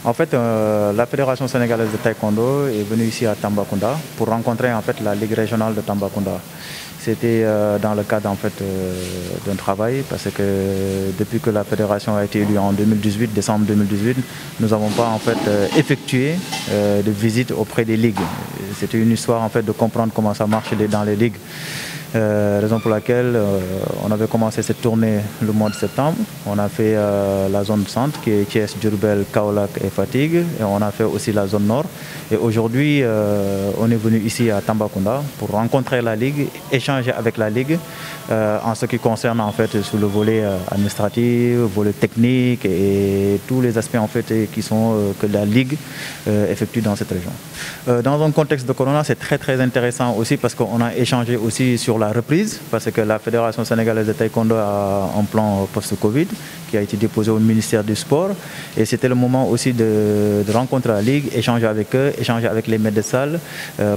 En fait, la Fédération sénégalaise de taekwondo est venue ici à Tambacounda pour rencontrer en fait la Ligue régionale de Tambacounda. C'était dans le cadre en fait d'un travail parce que depuis que la fédération a été élue en 2018, décembre 2018, nous n'avons pas en fait effectué de visite auprès des ligues. C'était une histoire en fait de comprendre comment ça marche dans les ligues. Raison pour laquelle on avait commencé cette tournée le mois de septembre. On a fait la zone centre qui est Thiès, Diourbel, Kaolack et Fatick. Et on a fait aussi la zone nord. Et aujourd'hui, on est venu ici à Tambacounda pour rencontrer la Ligue, échanger avec la Ligue en ce qui concerne en fait sur le volet administratif, le volet technique et tous les aspects en fait que la Ligue effectue dans cette région. Dans un contexte de corona, c'est très intéressant aussi parce qu'on a échangé aussi sur la reprise, parce que la Fédération sénégalaise de taekwondo a un plan post-Covid qui a été déposé au ministère du Sport. Et c'était le moment aussi de rencontrer la Ligue, échanger avec eux, échanger avec les maîtres de salle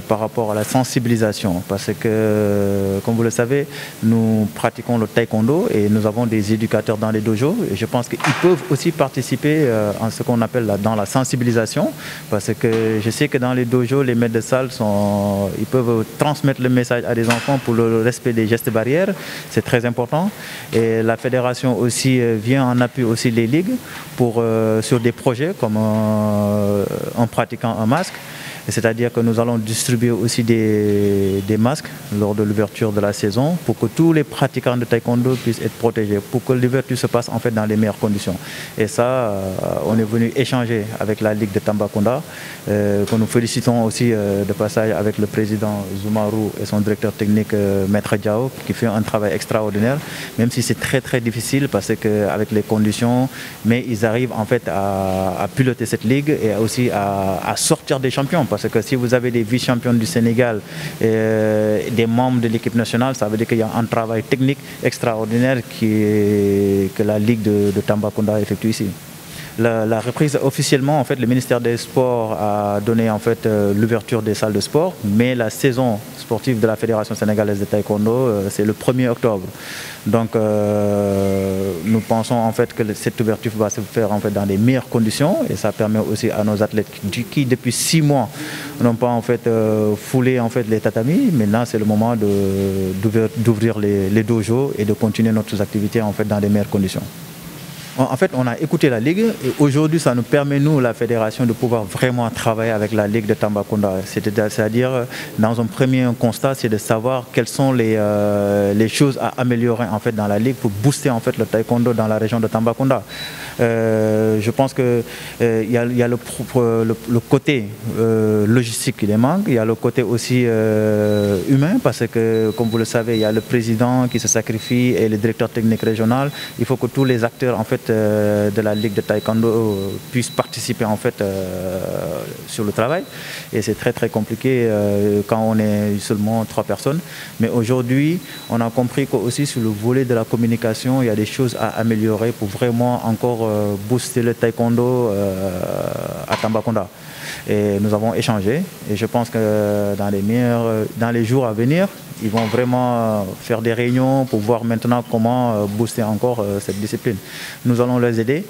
par rapport à la sensibilisation. Parce que, comme vous le savez, nous pratiquons le taekwondo et nous avons des éducateurs dans les dojos. Et je pense qu'ils peuvent aussi participer en ce qu'on appelle dans la sensibilisation. Parce que je sais que dans les dojos, les maîtres de salle, ils peuvent transmettre le message à des enfants pour le respect des gestes barrières. C'est très important. Et la fédération aussi vient en appui aussi les ligues sur des projets comme en pratiquant un masque. C'est-à-dire que nous allons distribuer aussi des masques lors de l'ouverture de la saison pour que tous les pratiquants de taekwondo puissent être protégés, pour que l'ouverture se passe en fait dans les meilleures conditions. Et ça, on est venu échanger avec la Ligue de Tambacounda, que nous félicitons aussi de passage avec le président Zoumarou et son directeur technique Maître Diao, qui fait un travail extraordinaire, même si c'est très difficile parce qu'avec les conditions, mais ils arrivent en fait à piloter cette ligue et aussi à sortir des champions. Parce que si vous avez des vice-champions du Sénégal et des membres de l'équipe nationale, ça veut dire qu'il y a un travail technique extraordinaire que la Ligue de Tambacounda effectue ici. La reprise officiellement, en fait, le ministère des Sports a donné en fait l'ouverture des salles de sport, mais la saison sportive de la Fédération sénégalaise de taekwondo, c'est le 1er octobre. Donc, nous pensons en fait que cette ouverture va se faire en fait dans les meilleures conditions et ça permet aussi à nos athlètes qui depuis 6 mois n'ont pas en fait foulé en fait les tatamis. Maintenant, c'est le moment d'ouvrir les dojos et de continuer nos activités en fait dans les meilleures conditions. En fait, on a écouté la Ligue et aujourd'hui, ça nous permet, nous, la Fédération, de pouvoir vraiment travailler avec la Ligue de Tambacounda. C'est-à-dire, dans un premier constat, c'est de savoir quelles sont les choses à améliorer en fait, dans la Ligue pour booster en fait, le taekwondo dans la région de Tambacounda. Je pense qu'il y a le côté logistique qui les manque, il y a le côté aussi humain, parce que, comme vous le savez, il y a le président qui se sacrifie et le directeur technique régional. Il faut que tous les acteurs en fait, de la Ligue de taekwondo puissent participer en fait, sur le travail. Et c'est très compliqué quand on est seulement 3 personnes. Mais aujourd'hui, on a compris qu'aussi sur le volet de la communication, il y a des choses à améliorer pour vraiment encore booster le taekwondo à Tambacounda. Et nous avons échangé et je pense que dans les jours à venir, ils vont vraiment faire des réunions pour voir maintenant comment booster encore cette discipline. Nous allons les aider,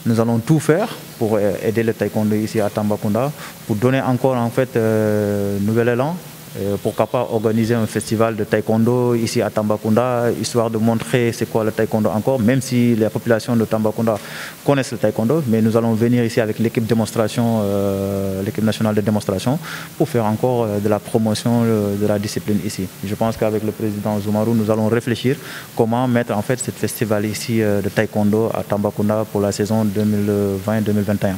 nous allons tout faire pour aider le taekwondo ici à Tambacounda, pour donner encore en fait nouvel élan. Pourquoi pas organiser un festival de taekwondo ici à Tambacounda, histoire de montrer c'est quoi le taekwondo encore, même si la population de Tambacounda connaissent le taekwondo, mais nous allons venir ici avec l'équipe démonstration, l'équipe nationale de démonstration, pour faire encore de la promotion de la discipline ici. Je pense qu'avec le président Zoumarou, nous allons réfléchir comment mettre en fait ce festival ici de taekwondo à Tambacounda pour la saison 2020-2021.